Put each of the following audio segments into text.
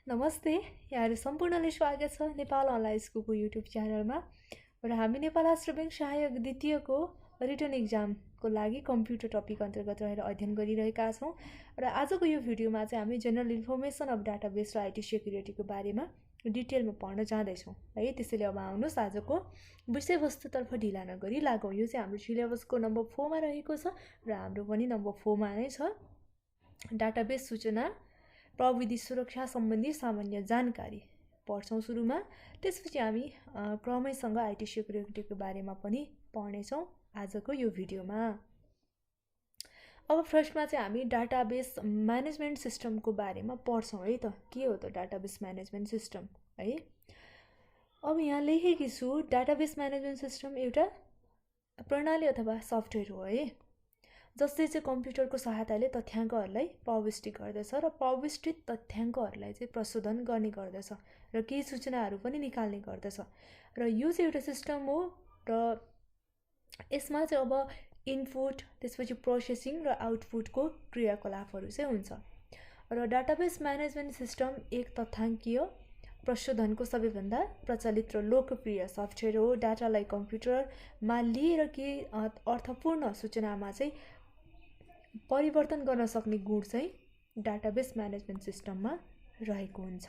नमस्ते, यहाँहरू सम्पूर्णले स्वागत छ नेपाल अनलाइन स्कुलको युट्युब च्यानलमा। र हामी नेपाल राष्ट्र ब्याङ्क सहायक द्वितीयको रिटन एक्जामको लागि कम्प्युटर टपिक अन्तर्गत रहेर अध्ययन गरिरहेका छौँ। र आजको यो भिडियोमा चाहिँ हामी जनरल इन्फर्मेसन अफ डाटाबेस र आइटी सेक्युरिटीको बारेमा डिटेलमा पढ्न जाँदैछौँ है। त्यसैले अब आउनुहोस् आजको विषयवस्तुतर्फ ढिला नगरी लागौँ। यो चाहिँ हाम्रो सिलेबसको नम्बर 4 मा रहेको छ र हाम्रो पनि नम्बर 4 मा नै छ। डाटाबेस सूचना प्रविधि सुरक्षा सम्बन्धी सामान्य जानकारी पढ्छौँ सुरुमा। त्यसपछि हामी क्रमैसँग आइटी सेक्युरिटीको बारेमा पनि पढ्नेछौँ आजको यो भिडियोमा। अब फर्स्टमा चाहिँ हामी डाटाबेस म्यानेजमेन्ट सिस्टमको बारेमा पढ्छौँ है त। के हो त डाटाबेस म्यानेजमेन्ट सिस्टम है। अब यहाँ लेखेकी छु डाटाबेस म्यानेजमेन्ट सिस्टम एउटा प्रणाली अथवा सफ्टवेयर हो है, जसले चाहिँ कम्प्युटरको सहायताले तथ्याङ्कहरूलाई प्रविष्टि गर्दछ र प्रविष्टित तथ्याङ्कहरूलाई चाहिँ प्रशोधन गर्ने गर्दछ र केही सूचनाहरू पनि निकाल्ने गर्दछ। र यो चाहिँ एउटा सिस्टम हो र यसमा चाहिँ अब इनपुट, त्यसपछि प्रोसेसिङ र आउटपुटको क्रियाकलापहरू चाहिँ हुन्छ। र डाटाबेस म्यानेजमेन्ट सिस्टम एक तथ्याङ्कीय प्रशोधनको सबैभन्दा प्रचलित र लोकप्रिय सफ्टवेयर हो। डाटालाई कम्प्युटरमा लिएर केही अर्थपूर्ण सूचनामा चाहिँ परिवर्तन गर्न सक्ने गुण चाहिँ डाटाबेस म्यानेजमेन्ट सिस्टममा रहेको हुन्छ।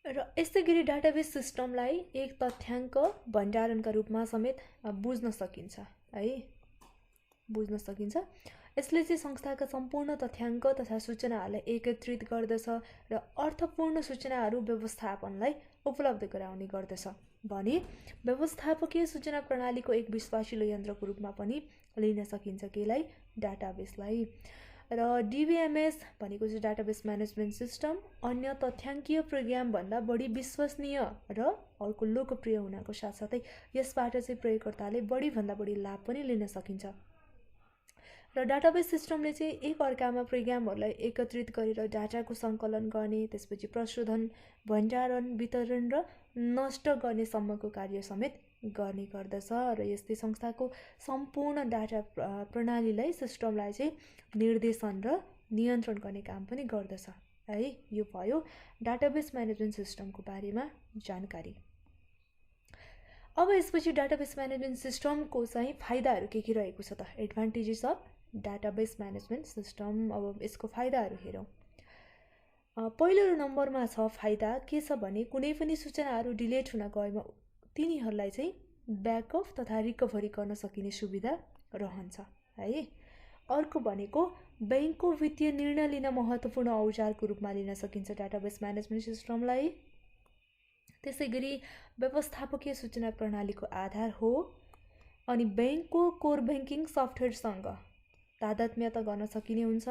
र यसै गरी डाटाबेस सिस्टमलाई एक तथ्याङ्क भण्डारणका रूपमा समेत बुझ्न सकिन्छ है, बुझ्न सकिन्छ। यसले चाहिँ संस्थाका सम्पूर्ण तथ्याङ्क तथा सूचनाहरूलाई एकत्रित गर्दछ र अर्थपूर्ण सूचनाहरू व्यवस्थापनलाई उपलब्ध गराउने गर्दछ भने व्यवस्थापकीय सूचना प्रणालीको एक विश्वासिलो यन्त्रको रूपमा पनि लिन सकिन्छ केलाई, डाटाबेसलाई। र डिबिएमएस भनेको चाहिँ डाटाबेस म्यानेजमेन्ट सिस्टम अन्य तथ्याङ्कीय प्रोग्रामभन्दा बढी विश्वसनीय र अर्को लोकप्रिय हुनको साथसाथै यसबाट चाहिँ प्रयोगकर्ताले बढीभन्दा बढी लाभ पनि लिन सकिन्छ। र डाटाबेस सिस्टमले चाहिँ एक अर्कामा प्रोग्रामहरूलाई एकत्रित गरेर डाटाको सङ्कलन गर्ने, त्यसपछि प्रशोधन, भण्डारण, वितरण र नष्ट गर्ने सम्मको कार्य समेत गर्ने गर्दछ। र यस्तै संस्थाको सम्पूर्ण डाटा प्रणालीलाई, सिस्टमलाई चाहिँ निर्देशन र नियन्त्रण गर्ने काम पनि गर्दछ है। यो भयो डाटाबेस म्यानेजमेन्ट सिस्टमको बारेमा जानकारी। अब यसपछि डाटाबेस म्यानेजमेन्ट सिस्टमको चाहिँ फाइदाहरू के रहेको छ त, advantages of database management system. अब यसको फाइदाहरू हेरौँ। पहिलो नम्बरमा छ फाइदा के छ भने कुनै पनि सूचनाहरू डिलिट हुन गएमा तिनीहरूलाई चाहिँ ब्याकअप तथा रिकभरी गर्न सकिने सुविधा रहन्छ है। अर्को भनेको ब्याङ्कको वित्तीय निर्णय लिन महत्त्वपूर्ण औजारको रूपमा लिन सकिन्छ डाटाबेस म्यानेजमेन्ट सिस्टमलाई। त्यसै गरी व्यवस्थापकीय सूचना प्रणालीको आधार हो अनि ब्याङ्कको कोर ब्याङ्किङ सफ्टवेयरसँग तादात्म्यता गर्न सकिने हुन्छ।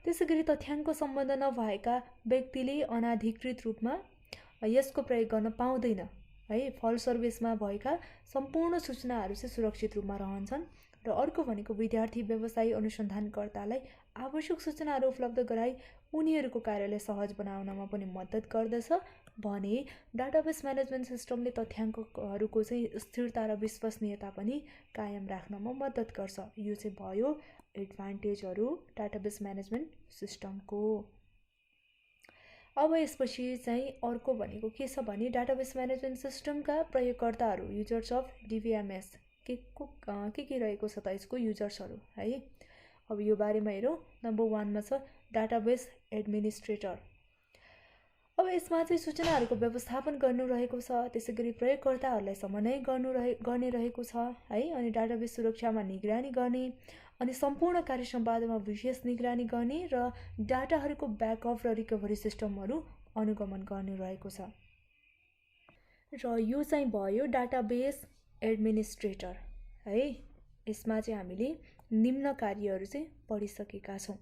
त्यसै गरी तथ्याङ्क सम्बन्ध नभएका व्यक्तिले अनाधिकृत रूपमा यसको प्रयोग गर्न पाउँदैन है। फलस्वरूप यसमा भएका सम्पूर्ण सूचनाहरू चाहिँ सुरक्षित रूपमा रहन्छन्। र अर्को भनेको विद्यार्थी, व्यवसायी, अनुसन्धानकर्तालाई आवश्यक सूचनाहरू उपलब्ध गराई उनीहरूको कार्यलाई सहज बनाउनमा पनि मद्दत गर्दछ भने डाटाबेस म्यानेजमेन्ट सिस्टमले तथ्याङ्कहरूको चाहिँ स्थिरता र विश्वसनीयता पनि कायम राख्नमा मद्दत गर्छ। यो चाहिँ भयो एडभान्टेजहरू डाटाबेस म्यानेजमेन्ट सिस्टमको। अब यसपछि चाहिँ अर्को भनेको के छ भने डाटाबेस म्यानेजमेन्ट सिस्टमका प्रयोगकर्ताहरू, युजर्स अफ डिबिएमएस के रहेको छ त यसको युजर्सहरू है। अब यो बारेमा हेरौँ। नम्बर 1 मा छ डाटाबेस एडमिनिस्ट्रेटर। अब यसमा चाहिँ सूचनाहरूको व्यवस्थापन गर्नु रहेको छ, त्यसै गरी प्रयोगकर्ताहरूलाई समन्वय गर्ने रहेको छ है। अनि डाटाबेस सुरक्षामा निगरानी गर्ने अनि सम्पूर्ण कार्य सम्पादनमा विशेष निगरानी गर्ने र डाटाहरूको ब्याकअप र रिकभरी सिस्टमहरू अनुगमन गर्नु रहेको छ। र यो चाहिँ भयो डाटाबेस एडमिनिस्ट्रेटर है। यसमा चाहिँ हामीले निम्न कार्यहरू चाहिँ पढिसकेका छौँ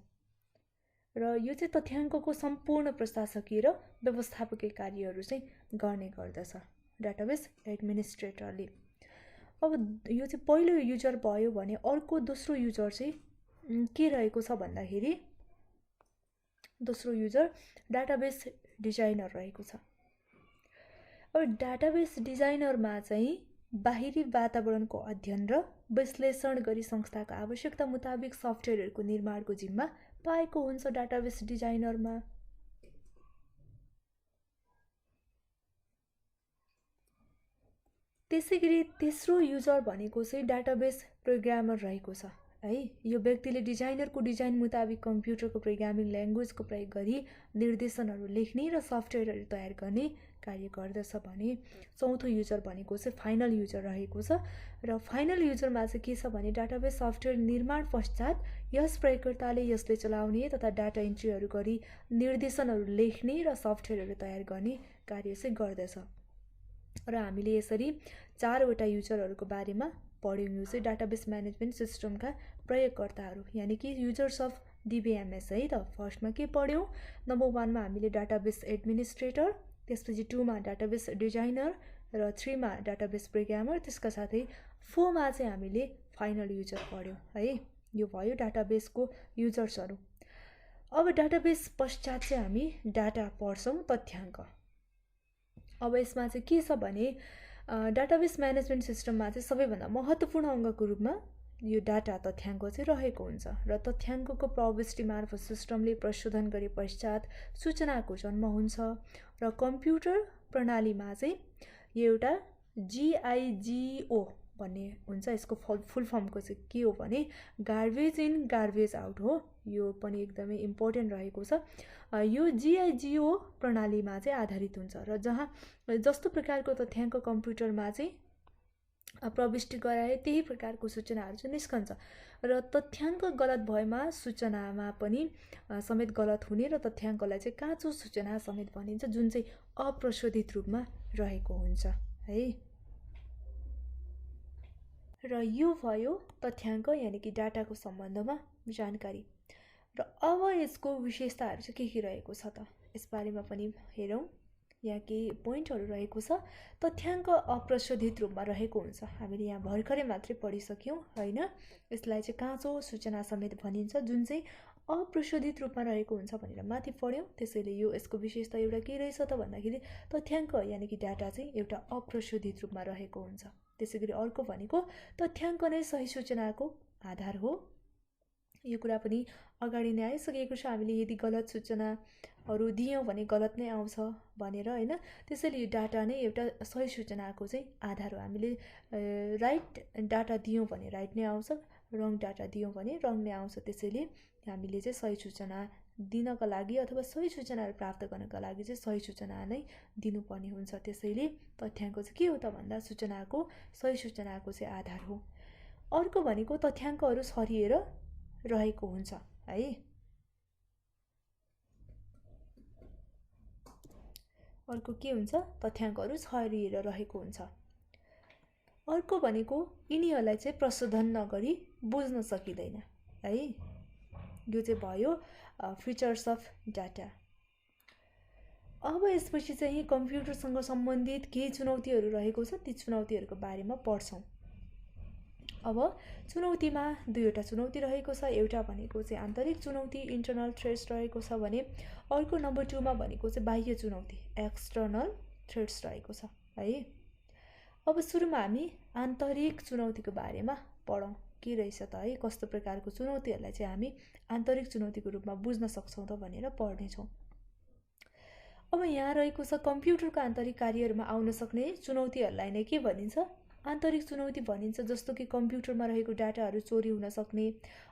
र यो चाहिँ तथ्याङ्कको सम्पूर्ण प्रशासकीय र व्यवस्थापकीय कार्यहरू चाहिँ गर्ने गर्दछ डाटाबेस एडमिनिस्ट्रेटरले। अब यो चाहिँ पहिलो युजर भयो भने अर्को दोस्रो युजर चाहिँ के रहेको छ भन्दाखेरि दोस्रो युजर डाटाबेस डिजाइनर रहेको छ। अब डाटाबेस डिजाइनरमा चाहिँ बाहिरी वातावरणको अध्ययन र विश्लेषण गरी संस्थाको आवश्यकता मुताबिक सफ्टवेयरहरूको निर्माणको जिम्मा पाएको हुन्छ डाटाबेस डिजाइनरमा। त्यसैगरी तेस्रो युजर भनेको चाहिँ डाटाबेस प्रोग्रामर रहेको छ है। यो व्यक्तिले डिजाइनरको डिजाइन मुताबिक कम्प्युटरको प्रोग्रामिङ ल्याङ्ग्वेजको प्रयोग गरी निर्देशनहरू लेख्ने र सफ्टवेयरहरू तयार गर्ने कार्य गर्दछ भने चौथो युजर भनेको चाहिँ फाइनल युजर रहेको छ। र फाइनल युजरमा चाहिँ के छ भने डाटाबेस सफ्टवेयर निर्माण पश्चात यस प्रयोगकर्ताले यसले चलाउने तथा डाटा इन्ट्रीहरू गरी निर्देशनहरू लेख्ने र सफ्टवेयरहरू तयार गर्ने कार्य चाहिँ गर्दछ। र हामीले यसरी चारवटा युजरहरूको बारेमा पढ्यौँ। यो चाहिँ डाटाबेस म्यानेजमेन्ट सिस्टमका प्रयोगकर्ताहरू यानी कि युजर्स अफ डिबिएमएस है त। फर्स्टमा के पढ्यौँ? नम्बर 1 मा हामीले डाटाबेस एडमिनिस्ट्रेटर, त्यसपछि 2 मा डाटाबेस डिजाइनर र 3 मा डाटाबेस प्रोग्रामर, त्यसका साथै 4 मा चाहिँ हामीले फाइनल युजर पढ्यौँ है। यो भयो डाटाबेसको युजर्सहरू। अब डाटाबेस पश्चात चाहिँ हामी डाटा पढ्छौँ, तथ्याङ्क। अब यसमा चाहिँ के छ भने डाटाबेस म्यानेजमेन्ट सिस्टममा चाहिँ सबैभन्दा महत्त्वपूर्ण अङ्गको रूपमा यो डाटा तथ्याङ्क चाहिँ रहेको हुन्छ र तथ्याङ्कको प्रविष्टि मार्फत सिस्टमले प्रशोधन गरे पश्चात सूचनाको जन्म हुन्छ। र कम्प्युटर प्रणालीमा चाहिँ यो एउटा GIGO भन्ने हुन्छ। यसको फुल फर्मको चाहिँ के हो भने गार्बेज इन गार्बेज आउट हो। यो पनि एकदमै इम्पोर्टेन्ट रहेको छ। यो GIGO प्रणालीमा चाहिँ आधारित हुन्छ र जहाँ जस्तो प्रकारको तथ्याङ्क कम्प्युटरमा चाहिँ प्रविष्टि गराए त्यही प्रकारको सूचनाहरू चाहिँ निस्कन्छ र तथ्याङ्क गलत भएमा सूचनामा पनि समेत गलत हुने र तथ्याङ्कलाई चाहिँ काँचो सूचना समेत भनिन्छ जुन चाहिँ अप्रशोधित रूपमा रहेको हुन्छ है। र यो भयो तथ्याङ्क यानी कि डाटाको सम्बन्धमा जानकारी। र अब यसको विशेषताहरू चाहिँ के रहेको छ त यसबारेमा पनि हेरौँ। यहाँ केही पोइन्टहरू रहेको छ। तथ्याङ्क अप्रशोधित रूपमा रहेको हुन्छ। हामीले यहाँ भर्खरै मात्रै पढिसक्यौँ होइन। यसलाई चाहिँ काँचो सूचना समेत भनिन्छ जुन चाहिँ अप्रशोधित रूपमा रहेको हुन्छ भनेर माथि पढ्यौँ। त्यसैले यो यसको विशेषता एउटा के रहेछ त भन्दाखेरि तथ्याङ्क यानी कि डाटा चाहिँ एउटा अप्रशोधित रूपमा रहेको हुन्छ। त्यसैगरी अर्को भनेको तथ्याङ्क नै सही सूचनाको आधार हो। यो कुरा पनि अगाडि नै आइसकेको छ। हामीले यदि गलत सूचनाहरू दियौँ भने गलत नै आउँछ भनेर होइन। त्यसैले यो डाटा नै एउटा सही सूचनाको चाहिँ आधार हो। हामीले राइट डाटा दियौँ भने राइट नै आउँछ, रङ डाटा दियौँ भने रङ नै आउँछ। त्यसैले हामीले चाहिँ सही सूचना दिनका लागि अथवा सही सूचनाहरू प्राप्त गर्नका लागि चाहिँ सही सूचना नै दिनुपर्ने हुन्छ। त्यसैले तथ्याङ्क चाहिँ के हो त भन्दा सूचनाको सही सूचनाको चाहिँ आधार हो। अर्को भनेको तथ्याङ्कहरू छरिएर रहेको हुन्छ है। अर्को के हुन्छ? तथ्याङ्कहरू छरिएर रहेको हुन्छ। अर्को भनेको यिनीहरूलाई चाहिँ प्रशोधन नगरी बुझ्न सकिँदैन है। यो चाहिँ भयो फिचर्स अफ डाटा। अब यसपछि चाहिँ कम्प्युटरसँग सम्बन्धित केही चुनौतीहरू रहेको छ। ती चुनौतीहरूको बारेमा पढ्छौँ। अब चुनौतीमा दुईवटा चुनौती रहेको छ। एउटा भनेको चाहिँ आन्तरिक चुनौती इन्टरनल थ्रेट्स रहेको छ भने अर्को नम्बर 2 मा भनेको चाहिँ बाह्य चुनौती एक्सटर्नल थ्रेट्स रहेको छ है। अब सुरुमा हामी आन्तरिक चुनौतीको बारेमा पढौँ। के रहेछ त है, कस्तो प्रकारको चुनौतीहरूलाई चाहिँ हामी आन्तरिक चुनौतीको रूपमा बुझ्न सक्छौँ त भनेर पढ्नेछौँ। अब यहाँ रहेको छ कम्प्युटरको आन्तरिक कार्यहरूमा आउन सक्ने चुनौतीहरूलाई नै के भनिन्छ? आन्तरिक चुनौती भनिन्छ। जस्तो कि कम्प्युटरमा रहेको डाटाहरू चोरी हुन सक्ने,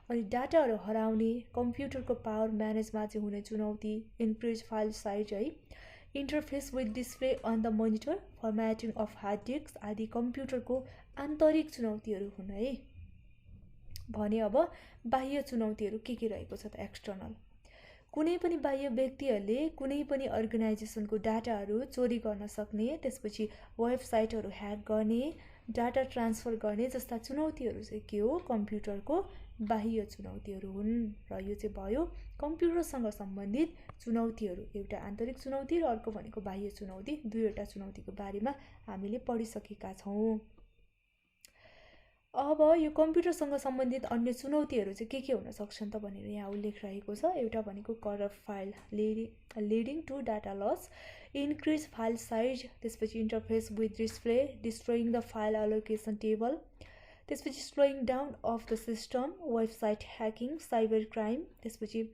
अनि डाटाहरू हराउने, कम्प्युटरको पावर म्यानेजमा चाहिँ हुने चुनौती, इन्क्रिज फाइल साइज है, interface with display on the monitor, formatting of hard disk आदि कम्प्युटरको आन्तरिक चुनौतीहरू हुन् है भने। अब बाह्य चुनौतीहरू के रहेको छ त? एक्सटर्नल। कुनै पनि बाह्य व्यक्तिहरूले कुनै पनि अर्गनाइजेसनको डाटाहरू चोरी गर्न सक्ने, त्यसपछि वेबसाइटहरू ह्याक गर्ने, डाटा ट्रान्सफर गर्ने जस्ता चुनौतीहरू चाहिँ के हो? कम्प्युटरको बाह्य चुनौतीहरू हुन्। र यो चाहिँ भयो कम्प्युटरसँग सम्बन्धित चुनौतीहरू। एउटा आन्तरिक चुनौती र अर्को भनेको बाह्य चुनौती। दुईवटा चुनौतीको बारेमा हामीले पढिसकेका छौँ। अब यो कम्प्युटरसँग सम्बन्धित अन्य चुनौतीहरू चाहिँ के हुन सक्छन् त भनेर यहाँ उल्लेख रहेको छ। एउटा भनेको corrupt file leading to data loss, increase file size, त्यसपछि interface with display, destroying the file allocation table, त्यसपछि slowing down of the system, website hacking, cyber crime, त्यसपछि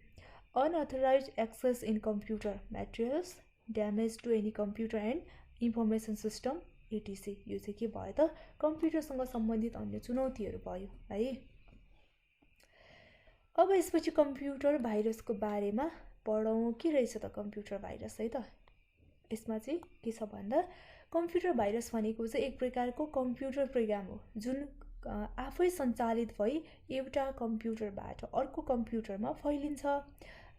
unauthorized access in computer materials, damage to any computer and information system etc. यो चाहिँ के भयो त कम्प्युटरसँग सम्बन्धित अन्य चुनौतीहरू भयो है। अब यसपछि कम्प्युटर भाइरसको बारेमा पढौँ। के रहेछ त कम्प्युटर भाइरस है त। यसमा चाहिँ के छ भन्दा कम्प्युटर भाइरस भनेको चाहिँ एक प्रकारको कम्प्युटर प्रोग्राम हो जुन आफै सञ्चालित भई एउटा कम्प्युटरबाट अर्को कम्प्युटरमा फैलिन्छ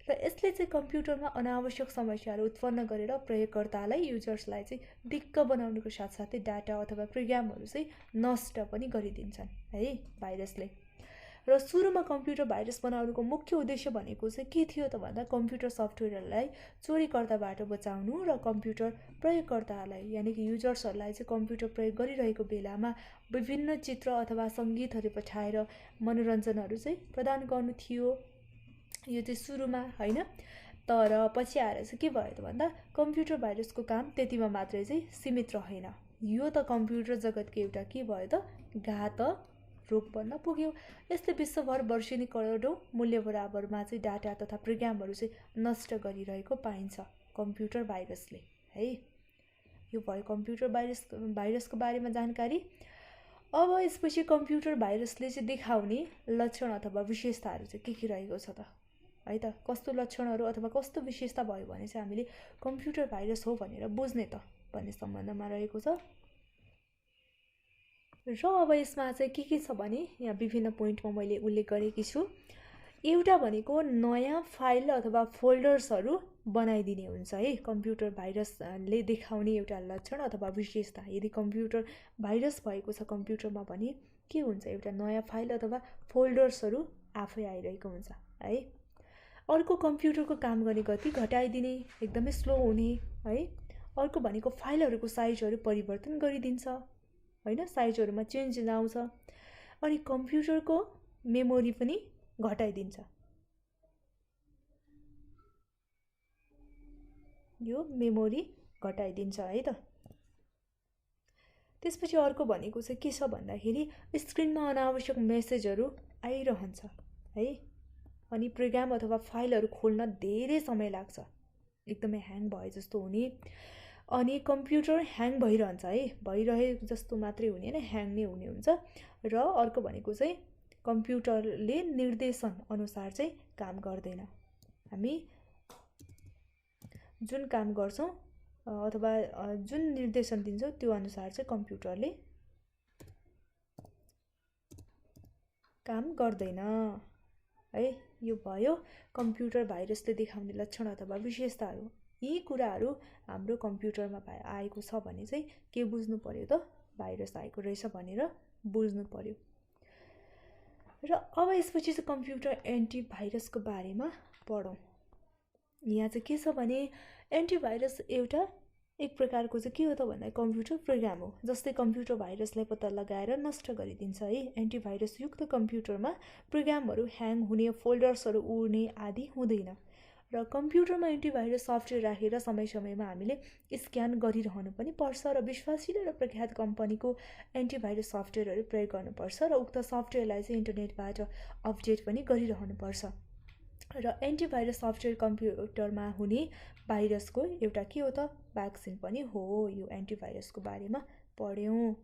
र यसले चाहिँ कम्प्युटरमा अनावश्यक समस्याहरू उत्पन्न गरेर प्रयोगकर्तालाई युजर्सलाई चाहिँ दिक्क बनाउनुको साथसाथै डाटा अथवा प्रोग्रामहरू चाहिँ नष्ट पनि गरिदिन्छन् है भाइरसले। र सुरुमा कम्प्युटर भाइरस बनाउनुको मुख्य उद्देश्य भनेको चाहिँ के थियो त भन्दा कम्प्युटर सफ्टवेयरहरूलाई चोरीकर्ताबाट बचाउनु र कम्प्युटर प्रयोगकर्ताहरूलाई यानि कि युजर्सहरूलाई चाहिँ कम्प्युटर प्रयोग गरिरहेको बेलामा विभिन्न चित्र अथवा सङ्गीतहरू पठाएर मनोरञ्जनहरू चाहिँ प्रदान गर्नु थियो। यो चाहिँ सुरुमा होइन, तर पछि आएर चाहिँ के भयो त भन्दा कम्प्युटर भाइरसको काम त्यतिमा मात्रै चाहिँ सीमित रहेन। यो त कम्प्युटर जगतको एउटा के भयो त घातक रोग बन्न पुग्यो। यसले विश्वभर वर्षेनी करोडौँ मूल्य बराबरमा चाहिँ डाटा तथा प्रोग्रामहरू चाहिँ नष्ट गरिरहेको पाइन्छ कम्प्युटर भाइरसले है। यो भयो कम्प्युटर भाइरसको बारेमा जानकारी। अब यसपछि कम्प्युटर भाइरसले चाहिँ देखाउने लक्षण अथवा विशेषताहरू चाहिँ के रहेको छ त है त। कस्तो लक्षणहरू अथवा कस्तो विशेषता भयो भने चाहिँ हामीले कम्प्युटर भाइरस हो भनेर बुझ्ने त भन्ने सम्बन्धमा रहेको छ। र अब यसमा चाहिँ के छ भने यहाँ विभिन्न पोइन्टमा मैले उल्लेख गरेकी छु। एउटा भनेको नयाँ फाइल अथवा फोल्डर्सहरू बनाइदिने हुन्छ है कम्प्युटर भाइरसले देखाउने एउटा लक्षण अथवा विशेषता। यदि कम्प्युटर भाइरस भएको छ कम्प्युटरमा भने के हुन्छ, एउटा नयाँ फाइल अथवा फोल्डर्सहरू आफै आइरहेको हुन्छ है। अर्को कम्प्युटरको काम गर्ने गति घटाइदिने, एकदमै स्लो हुने है। अर्को भनेको फाइलहरूको साइजहरू परिवर्तन गरिदिन्छ होइन, साइजहरूमा चेन्ज आउँछ। अनि कम्प्युटरको मेमोरी पनि घटाइदिन्छ। यो मेमोरी घटाइदिन्छ है त। त्यसपछि अर्को भनेको चाहिँ के छ भन्दाखेरि स्क्रिनमा अनावश्यक मेसेजहरू आइरहन्छ है। अनि प्रोग्राम अथवा फाइलहरू खोल्न धेरै समय लाग्छ, एकदमै ह्याङ भए जस्तो हुने। अनि कम्प्युटर ह्याङ भइरहन्छ है, भइरहे जस्तो मात्रै हुने होइन, ह्याङ नै हुने हुन्छ। र अर्को भनेको चाहिँ कम्प्युटरले निर्देशन अनुसार चाहिँ काम गर्दैन। हामी जुन काम गर्छौँ अथवा जुन निर्देशन दिन्छौँ त्यो अनुसार चाहिँ कम्प्युटरले काम गर्दैन है। यो भयो कम्प्युटर भाइरसले देखाउने लक्षण अथवा विशेषताहरू। यी कुराहरू हाम्रो कम्प्युटरमा आएको छ भने चाहिँ के बुझ्नु पर्यो त भाइरस आएको रहेछ भनेर बुझ्नु पर्यो। र अब यसपछि चाहिँ कम्प्युटर एन्टिभाइरसको बारेमा पढौँ। यहाँ चाहिँ के छ भने एन्टिभाइरस एउटा एक प्रकारको चाहिँ के हो त भन्दा कम्प्युटर प्रोग्राम हो जसले कम्प्युटर भाइरसलाई पत्ता लगाएर नष्ट गरिदिन्छ है। एन्टिभाइरस युक्त कम्प्युटरमा प्रोग्रामहरू ह्याङ हुने, फोल्डर्सहरू उड्ने आदि हुँदैन। र कम्प्युटरमा एन्टिभाइरस सफ्टवेयर राखेर समय समयमा हामीले स्क्यान गरिरहनु पनि पर्छ र विश्वासिलो र प्रख्यात कम्पनीको एन्टिभाइरस सफ्टवेयरहरू प्रयोग गर्नुपर्छ र उक्त सफ्टवेयरलाई चाहिँ इन्टरनेटबाट अपडेट पनि गरिरहनुपर्छ। र एन्टिभाइरस सफ्टवेयर कम्प्युटरमा हुने भाइरसको एउटा के हो त भ्याक्सिन पनि हो। यो एन्टिभाइरसको बारेमा पढ्यौँ।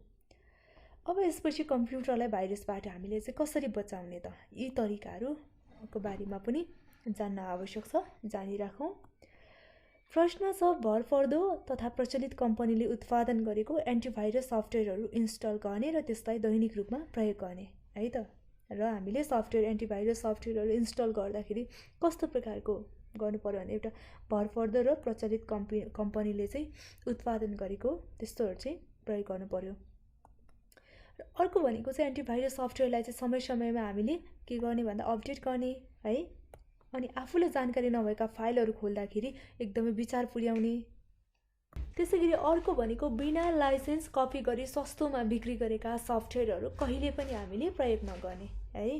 अब यसपछि कम्प्युटरलाई भाइरसबाट हामीले चाहिँ कसरी बचाउने त, यी तरिकाहरूको बारेमा पनि जान्न आवश्यक छ, जानिराखौँ। प्रश्न छ भरपर्दो तथा प्रचलित कम्पनीले उत्पादन गरेको एन्टिभाइरस सफ्टवेयरहरू इन्स्टल गर्ने र त्यसलाई दैनिक रूपमा प्रयोग गर्ने है त। र हामीले सफ्टवेयर एन्टिभाइरस सफ्टवेयरहरू इन्स्टल गर्दाखेरि कस्तो प्रकारको गर्नु पर्यो भने एउटा भरपर्दो र प्रचलित कम्पनीले चाहिँ उत्पादन गरेको त्यस्तोहरू चाहिँ प्रयोग गर्नु पर्यो। र अर्को भनेको चाहिँ एन्टिभाइरस सफ्टवेयरलाई चाहिँ समय समयमा हामीले के गर्ने भन्दा अपडेट गर्ने है। अनि आफूले जानकारी नभएका फाइलहरू खोल्दाखेरि एकदमै विचार पुर्याउने त्यसैगरी अर्को भनेको बिना लाइसेन्स कपी गरी सस्तोमा बिक्री गरेका सफ्टवेयरहरू कहिले पनि हामीले प्रयोग नगर्ने है।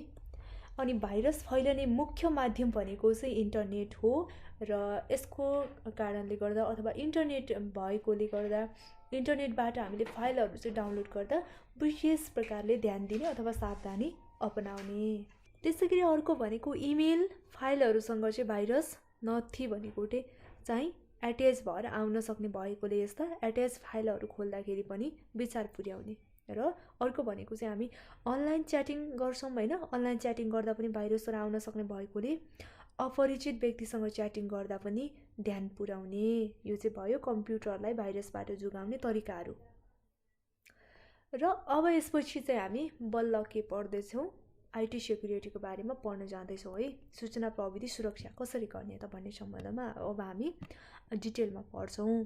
अनि भाइरस फैलने मुख्य माध्यम भनेको चाहिँ इन्टरनेट हो र यसको कारणले गर्दा अथवा इन्टरनेट भएकोले गर्दा इन्टरनेटबाट हामीले फाइलहरू चाहिँ डाउनलोड गर्दा विशेष प्रकारले ध्यान दिने अथवा सावधानी अपनाउने। त्यसैगरी अर्को भनेको इमेल फाइलहरूसँग चाहिँ भाइरस नथी भनेको चाहिँ एट्याच भएर आउन सक्ने भएकोले यस्ता एट्याच फाइलहरू खोल्दाखेरि पनि विचार पुर्याउने। र अर्को भनेको चाहिँ हामी अनलाइन च्याटिङ गर्छौँ हैन, अनलाइन च्याटिङ गर्दा पनि भाइरसहरू आउन सक्ने भएकोले अपरिचित व्यक्तिसँग च्याटिङ गर्दा पनि ध्यान पुर्याउने। यो चाहिँ भयो कम्प्युटरलाई भाइरसबाट जोगाउने तरिकाहरू। र अब यसपछि चाहिँ हामी बल्ल के पढ्दैछौँ, आइटी सेक्युरिटीको बारेमा पढ्न जाँदैछौँ है। सूचना प्रविधि सुरक्षा कसरी गर्ने त भन्ने सम्बन्धमा अब हामी डिटेलमा पढ्छौँ।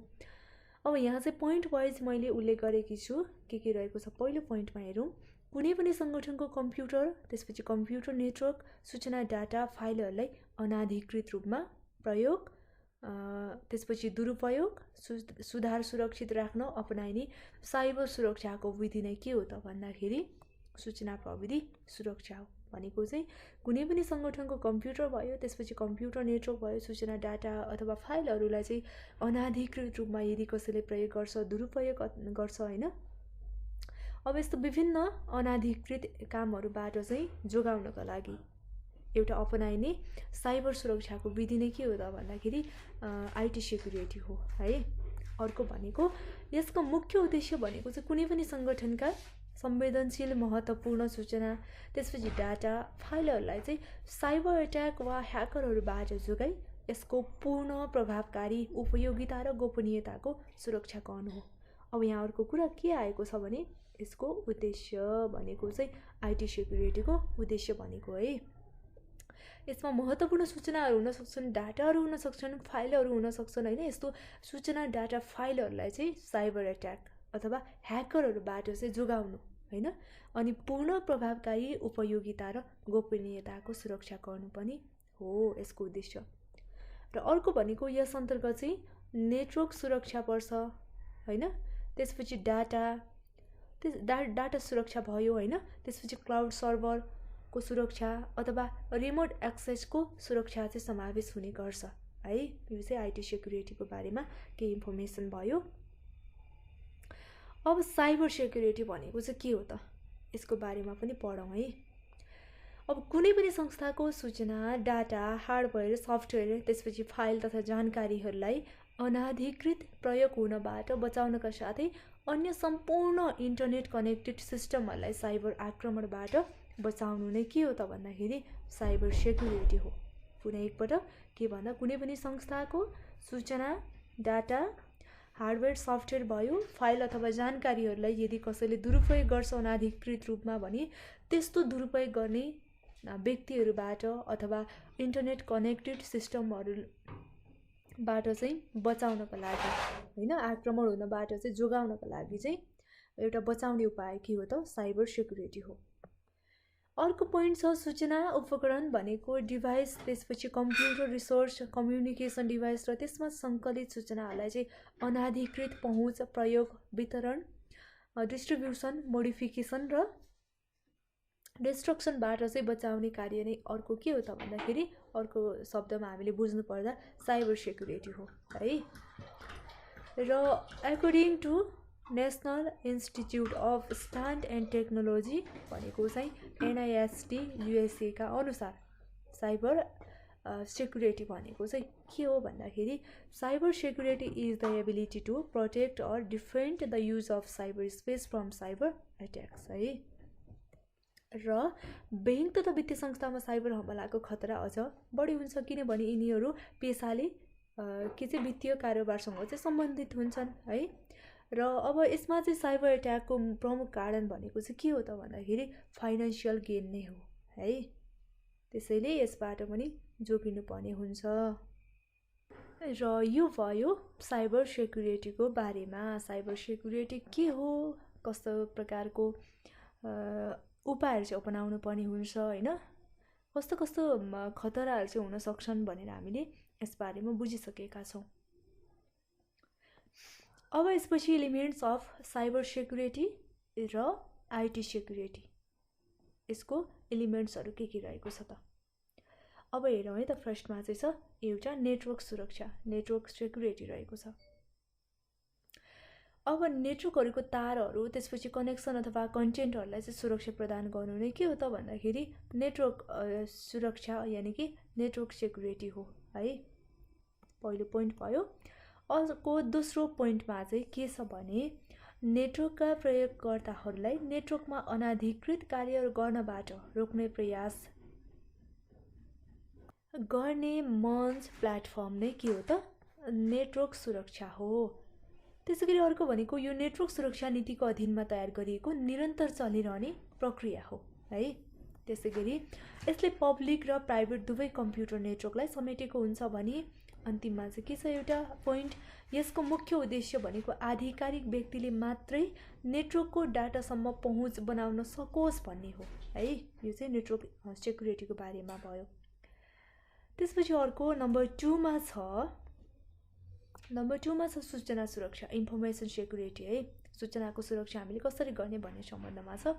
अब यहाँ चाहिँ पोइन्ट वाइज मैले उल्लेख गरेकी छु के रहेको छ। पहिलो पोइन्टमा हेरौँ, कुनै पनि सङ्गठनको कम्प्युटर त्यसपछि कम्प्युटर नेटवर्क सूचना डाटा फाइलहरूलाई अनाधिकृत रूपमा प्रयोग त्यसपछि दुरुपयोग सुधार सुरक्षित राख्न अपनाइने साइबर सुरक्षाको विधि नै के हो त भन्दाखेरि सूचना प्रविधि सुरक्षा हो। भनेको चाहिँ कुनै पनि सङ्गठनको कम्प्युटर भयो त्यसपछि कम्प्युटर नेटवर्क भयो सूचना डाटा अथवा फाइलहरूलाई चाहिँ अनाधिकृत रूपमा यदि कसैले प्रयोग गर्छ दुरुपयोग गर्छ हैन, अब यस्तो विभिन्न अनाधिकृत कामहरूबाट चाहिँ जोगाउनका लागि एउटा अपनाइने साइबर सुरक्षाको विधि नै के हो त भन्दाखेरि आइटी सेक्युरिटी हो है। अर्को भनेको यसको मुख्य उद्देश्य भनेको चाहिँ कुनै पनि सङ्गठनका संवेदनशील महत्त्वपूर्ण सूचना त्यसपछि डाटा फाइलहरूलाई चाहिँ साइबर अट्याक वा ह्याकरहरूबाट जोगाई यसको पूर्ण प्रभावकारी उपयोगिता र गोपनीयताको सुरक्षा गर्नु हो। अब यहाँ अर्को कुरा के आएको छ भने यसको उद्देश्य भनेको चाहिँ आइटी सेक्युरिटीको उद्देश्य भनेको है, यसमा महत्त्वपूर्ण सूचनाहरू हुन सक्छन्, डाटाहरू हुन सक्छन्, फाइलहरू हुन सक्छन् हैन। यस्तो सूचना डाटा फाइलहरूलाई चाहिँ साइबर अट्याक अथवा ह्याकरहरूबाट चाहिँ जोगाउनु हैन, अनि पूर्ण प्रभावकारी उपयोगिता र गोपनीयताको सुरक्षा गर्नु पनि हो यसको उद्देश्य। र अर्को भनेको यस अन्तर्गत चाहिँ नेटवर्क सुरक्षा पर्छ हैन, त्यसपछि डाटा सुरक्षा भयो हैन, त्यसपछि क्लाउड सर्भरको सुरक्षा अथवा रिमोट एक्सेसको सुरक्षा चाहिँ समावेश हुने गर्छ है। यो चाहिँ आइटी सेक्युरिटीको बारेमा केही इन्फर्मेसन भयो। अब साइबर सेक्युरिटी भनेको चाहिँ के हो त यसको बारेमा पनि पढौँ है। अब कुनै पनि संस्थाको सूचना डाटा हार्डवेयर सफ्टवेयर त्यसपछि फाइल तथा जानकारीहरूलाई अनाधिकृत प्रयोग हुनबाट बचाउनका साथै अन्य सम्पूर्ण इन्टरनेट कनेक्टेड सिस्टमहरूलाई साइबर आक्रमणबाट बचाउनु नै के हो त भन्दाखेरि साइबर सेक्युरिटी हो। पुनः एकपटक के भन्दा कुनै पनि संस्थाको सूचना डाटा हार्डवेयर सफ्टवेयर भयो फाइल अथवा जानकारीहरूलाई यदि कसैले दुरुपयोग गर्छ अनाधिकृत रूपमा भने त्यस्तो दुरुपयोग गर्ने व्यक्तिहरूबाट अथवा इन्टरनेट कनेक्टेड सिस्टमहरूबाट चाहिँ बचाउनको लागि हैन, आक्रमण हुनबाट चाहिँ जोगाउनको लागि चाहिँ एउटा बचाउने उपाय के हो त साइबर सेक्युरिटी हो। अर्को पोइन्ट छ सूचना उपकरण भनेको डिभाइस त्यसपछि कम्प्युटर रिसोर्स कम्युनिकेसन डिभाइस र त्यसमा सङ्कलित सूचनाहरूलाई चाहिँ अनाधिकृत पहुँच प्रयोग वितरण डिस्ट्रिब्युसन मोडिफिकेसन र डिस्ट्रक्सनबाट चाहिँ बचाउने कार्य नै अर्को के हो त भन्दाखेरि अर्को शब्दमा हामीले बुझ्नु पर्दा साइबर सेक्युरिटी हो है। र according to National Institute of Stand and Technology भनेको चाहिँ NIST USA का अनुसार साइबर सेक्युरिटी भनेको चाहिँ के हो भन्दाखेरि cyber security is the ability to protect or defend the use of cyber space from cyber attacks है। र ब्याङ्क तथा वित्तीय संस्थामा साइबर हमलाको खतरा अझ बढी हुन्छ किनभने यिनीहरू पेसाले के चाहिँ वित्तीय कारोबारसँग चाहिँ सम्बन्धित हुन्छन् है। र अब यसमा चाहिँ साइबर एट्याकको प्रमुख कारण भनेको चाहिँ के हो त भन्दाखेरि फाइनेन्सियल गेन नै हो है। त्यसैले यसबाट पनि जोगिनु पर्ने हुन्छ। र यो भयो साइबर सेक्युरिटीको बारेमा। साइबर सेक्युरिटी के हो, कस्तो प्रकारको उपायहरू चाहिँ अपनाउनु पर्ने हुन्छ हैन, कस्तो कस्तो खतराहरू चाहिँ हुन सक्छन् भनेर हामीले यसबारेमा बुझिसकेका छौँ। अब यसपछि एलिमेन्ट्स अफ साइबर सेक्युरिटी र आइटी सेक्युरिटी, यसको एलिमेन्ट्सहरू के रहेको छ त। अब हेरौँ है त, फर्स्टमा चाहिँ छ एउटा नेटवर्क सुरक्षा, नेटवर्क सेक्युरिटी रहेको छ। अब नेटवर्कहरूको तारहरू त्यसपछि कनेक्सन अथवा कन्टेन्टहरूलाई चाहिँ सुरक्षा प्रदान गर्नु नै के हो त भन्दाखेरि नेटवर्क सुरक्षा यानि कि नेटवर्क सेक्युरिटी हो है, पहिलो पोइन्ट भयो। अर्को दोस्रो पोइन्टमा चाहिँ के छ भने नेटवर्कका प्रयोगकर्ताहरूलाई नेटवर्कमा अनाधिकृत कार्य गर्नबाट रोक्ने प्रयास गर्ने मञ्च प्लेटफर्म नै के हो त, नेटवर्क सुरक्षा हो। त्यसैगरी अर्को भनेको यो नेटवर्क सुरक्षा नीतिको अधीनमा तयार गरिएको निरन्तर चलिरहने प्रक्रिया हो है। त्यसैगरी यसले पब्लिक र प्राइभेट दुवै कम्प्युटर नेटवर्कलाई समेटेको हुन्छ भने अन्तिममा चाहिँ के छ एउटा पोइन्ट, यसको मुख्य उद्देश्य भनेको आधिकारिक व्यक्तिले मात्रै नेटवर्कको डाटासम्म पहुँच बनाउन सकोस् भन्ने हो है। यो चाहिँ नेटवर्क सेक्युरिटीको बारेमा भयो। त्यसपछि अर्को नम्बर 2 मा छ सूचना सुरक्षा, इन्फर्मेसन सेक्युरिटी है। सूचनाको सुरक्षा हामीले कसरी गर्ने भन्ने सम्बन्धमा छ।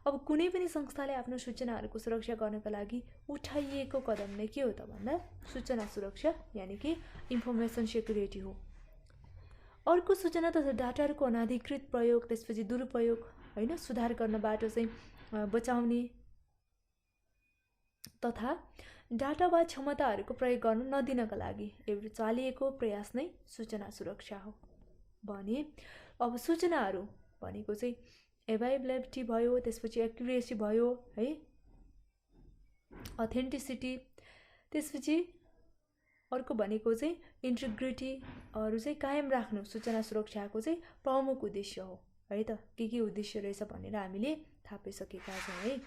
अब कुनै पनि संस्थाले आफ्नो सूचनाहरूको सुरक्षा गर्नका लागि उठाइएको कदम नै के हो त भन्दा सूचना सुरक्षा यानि कि इन्फर्मेसन सेक्युरिटी हो। अर्को सूचना तथा डाटाहरूको अनाधिकृत प्रयोग त्यसपछि दुरुपयोग हैन सुधार गर्नबाट चाहिँ बचाउने तथा डाटा वा क्षमताहरूको प्रयोग गर्न नदिनका लागि एउटा चालिएको प्रयास नै सूचना सुरक्षा हो भने अब सूचनाहरू भनेको चाहिँ एभाइलेबिलिटी भयो, त्यसपछि एक्युरेसी भयो है, अथेन्टिसिटी, त्यसपछि अर्को भनेको चाहिँ इन्टिग्रिटीहरू चाहिँ कायम राख्नु सूचना सुरक्षाको चाहिँ प्रमुख उद्देश्य हो है त। के उद्देश्य रहेछ भनेर हामीले थाहा पाइसकेका छौँ है।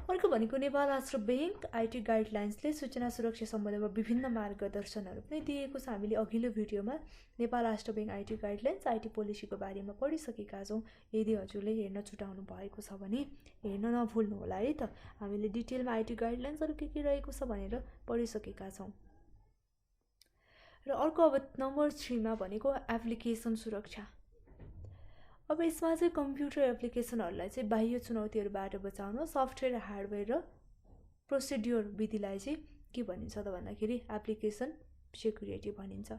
अर्को भनेको नेपाल राष्ट्र बैंक आइटी गाइडलाइन्सले सूचना सुरक्षा सम्बन्धमा विभिन्न मार्गदर्शनहरू पनि दिएको छ। हामीले अघिल्लो भिडियोमा नेपाल राष्ट्र बैंक आइटी गाइडलाइन्स आइटी पोलिसीको बारेमा पढिसकेका छौँ। यदि हजुरले हेर्न छुटाउनु भएको छ भने हेर्न नभुल्नु होला है त। हामीले डिटेलमा आइटी गाइडलाइन्सहरू के रहेको छ भनेर पढिसकेका छौँ। र अर्को अब नम्बर 3 मा भनेको एप्लिकेसन सुरक्षा। अब यसमा चाहिँ कम्प्युटर एप्लिकेसनहरूलाई चाहिँ बाह्य चुनौतीहरूबाट बचाउन सफ्टवेयर हार्डवेयर र प्रोसिड्युर विधिलाई चाहिँ के भनिन्छ त भन्दाखेरि एप्लिकेसन सेक्युरिटी भनिन्छ।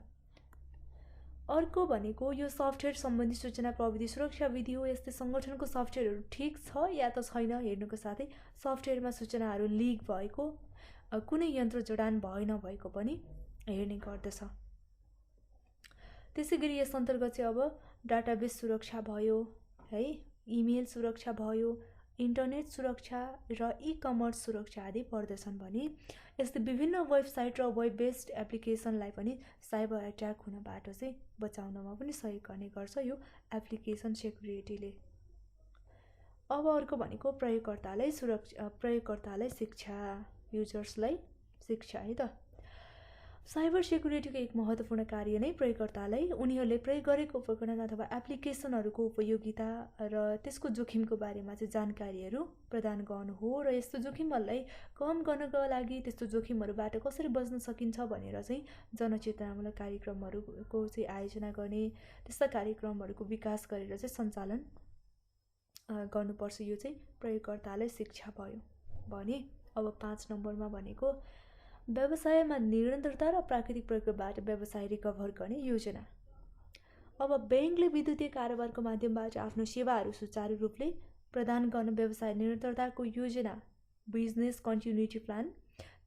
अर्को भनेको यो सफ्टवेयर सम्बन्धी सूचना प्रविधि सुरक्षा विधि हो। यस्तै सङ्गठनको सफ्टवेयरहरू ठिक छ या त छैन हेर्नुको साथै सफ्टवेयरमा सूचनाहरू लिक भएको कुनै यन्त्र जडान भएको पनि हेर्ने गर्दछ। त्यसैगरी यस अन्तर्गत चाहिँ अब डाटाबेस सुरक्षा भयो है, इमेल सुरक्षा भयो, इन्टरनेट सुरक्षा र ई-कमर्स सुरक्षा आदि पर्दछन् भने यस्तै विभिन्न वेबसाइट र वेब बेस्ड एप्लिकेसनलाई पनि साइबर अट्याक हुनबाट चाहिँ बचाउनमा पनि सहयोग गर्ने गर्छ यो एप्लिकेसन सेक्युरिटीले। अब अर्को भनेको प्रयोगकर्तालाई शिक्षा, युजर्सलाई शिक्षा है त। साइबर सेक्युरिटीको एक महत्त्वपूर्ण कार्य नै प्रयोगकर्तालाई उनीहरूले प्रयोग गरेको उपकरण अथवा एप्लिकेसनहरूको उपयोगिता र त्यसको जोखिमको बारेमा चाहिँ जानकारीहरू प्रदान गर्नु हो र यस्तो जोखिमहरूलाई कम गर्नको लागि त्यस्तो जोखिमहरूबाट कसरी बच्न सकिन्छ भनेर चाहिँ जनचेतनामूलक कार्यक्रमहरूको चाहिँ आयोजना गर्ने, त्यस्ता कार्यक्रमहरूको विकास गरेर चाहिँ सञ्चालन गर्नुपर्छ। यो चाहिँ प्रयोगकर्तालाई शिक्षा भयो भने अब 5 नम्बरमा भनेको व्यवसायमा निरन्तरता र प्राकृतिक प्रकोपबाट व्यवसाय रिकभर गर्ने योजना। अब बैंकले विद्युतीय कारोबारको माध्यमबाट आफ्नो सेवाहरू सुचारू रूपले प्रदान गर्न व्यवसाय निरन्तरताको योजना बिजनेस कन्टिन्युटी प्लान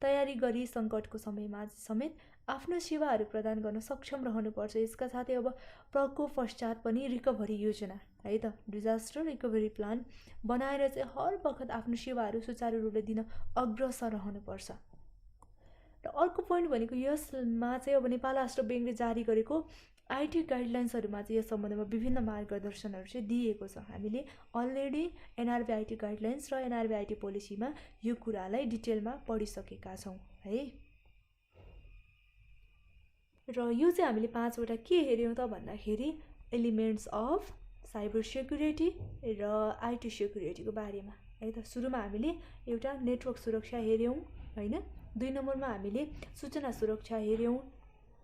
तयारी गरी सङ्कटको समयमा समेत आफ्नो सेवाहरू प्रदान गर्न सक्षम रहनुपर्छ। यसका साथै अब प्रकोप पश्चात पनि रिकभरी योजना है त, डिजास्टर रिकभरी प्लान बनाएर चाहिँ हर वखत आफ्नो सेवाहरू सुचारू रूपले दिन अग्रसर रहनुपर्छ। र अर्को पोइन्ट भनेको यसमा चाहिँ अब नेपाल राष्ट्र बैंकले जारी गरेको आइटी गाइडलाइन्सहरूमा चाहिँ यस सम्बन्धमा विभिन्न मार्गदर्शनहरू चाहिँ दिएको छ। हामीले अलरेडी एनआरबी आइटी गाइडलाइन्स र एनआरबी आइटी पोलिसीमा यो कुरालाई डिटेलमा पढिसकेका छौँ है। र यो चाहिँ हामीले 5 वटा के हेर्यौँ त भन्दाखेरि एलिमेन्ट्स अफ साइबर सेक्युरिटी र आइटी सेक्युरिटीको बारेमा है त। सुरुमा हामीले एउटा नेटवर्क सुरक्षा हेर्यौँ हैन, 2 नम्बरमा हामीले सूचना सुरक्षा हेर्यौँ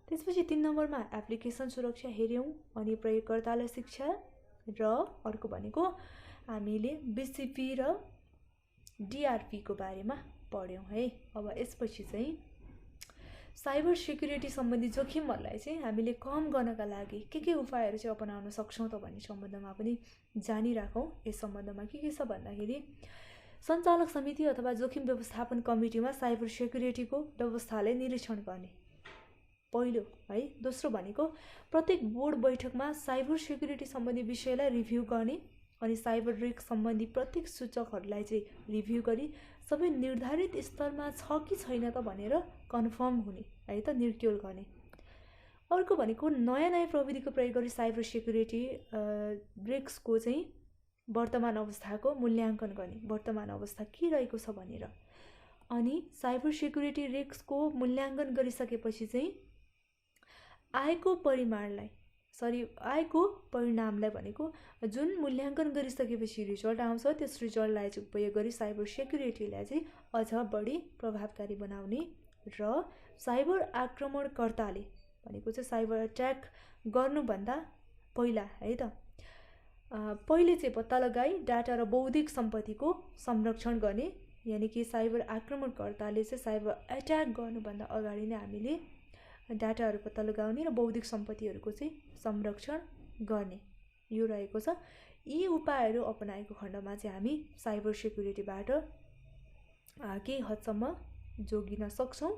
त्यसपछि 3 नम्बरमा एप्लिकेसन सुरक्षा हेऱ्यौँ अनि प्रयोगकर्तालाई शिक्षा र अर्को भनेको हामीले बीसीपी र डीआरपी को बारेमा पढ्यौँ है। अब यसपछि चाहिँ साइबर सिक्युरिटी सम्बन्धी जोखिमहरूलाई चाहिँ हामीले कम गर्नका लागि के उपायहरू चाहिँ अपनाउन सक्छौँ त भन्ने सम्बन्धमा पनि जानिराखौँ। यस सम्बन्धमा के छ भन्दाखेरि सञ्चालक समिति अथवा जोखिम व्यवस्थापन कमिटीमा साइबर सिक्युरिटीको व्यवस्थालाई निरीक्षण गर्ने पहिलो है। दोस्रो भनेको प्रत्येक बोर्ड बैठकमा साइबर सिक्युरिटी सम्बन्धी विषयलाई रिभ्यू गर्ने अनि साइबर रिस्क सम्बन्धी प्रत्येक सूचकहरूलाई चाहिँ रिभ्यू गरी सबै निर्धारित स्तरमा छ कि छैन त भनेर कन्फर्म हुने है त, निर्क्युल गर्ने। अर्को भनेको नयाँ प्रविधिको प्रयोग गरी साइबर सिक्युरिटी रिस्कको चाहिँ वर्तमान अवस्थाको मूल्याङ्कन गर्ने, वर्तमान अवस्था के रहेको छ भनेर। अनि साइबर सिक्युरिटी रिस्कको मूल्याङ्कन गरिसकेपछि चाहिँ आएको परिणामलाई भनेको जुन मूल्याङ्कन गरिसकेपछि रिजल्ट आउँछ त्यस रिजल्टलाई चाहिँ उपयोग गरी साइबर सिक्युरिटीलाई चाहिँ अझ बढी प्रभावकारी बनाउने र साइबर आक्रमणकर्ताले भनेको चाहिँ साइबर अट्याक गर्नुभन्दा पहिला है त पहिले चाहिँ पत्ता लगाई डाटा र बौद्धिक सम्पत्तिको संरक्षण गर्ने, यानि कि साइबर आक्रमणकर्ताले चाहिँ साइबर अट्याक गर्नुभन्दा अगाडि नै हामीले डाटाहरू पत्ता लगाउने र बौद्धिक सम्पत्तिहरूको चाहिँ संरक्षण गर्ने यो रहेको छ। यी उपायहरू अपनाएको खण्डमा चाहिँ हामी साइबर सिक्युरिटीबाट केही हदसम्म जोगिन सक्छौँ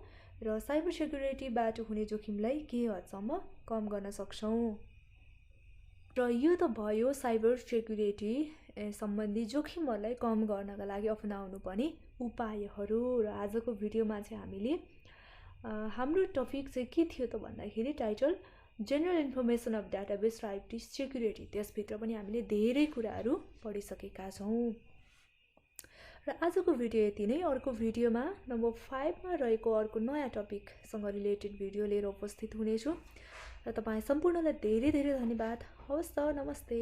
र साइबर सिक्युरिटीबाट हुने जोखिमलाई केही हदसम्म कम गर्न सक्छौँ। र यो त भयो साइबर सिक्युरिटी सम्बन्धी जोखिमहरूलाई कम गर्नका लागि अपनाउनु पर्ने उपायहरू। र आजको भिडियोमा चाहिँ हामीले हाम्रो टपिक चाहिँ के थियो त भन्दाखेरि title general information of database र आइटी सिक्युरिटी, त्यसभित्र पनि हामीले धेरै कुराहरू पढिसकेका छौँ। र आजको भिडियो यति नै। अर्को भिडियोमा नम्बर 5 मा रहेको अर्को नयाँ टपिकसँग रिलेटेड भिडियो लिएर उपस्थित हुनेछु। र तपाईँ सम्पूर्णलाई धेरै धेरै धन्यवाद। हवस् त, नमस्ते।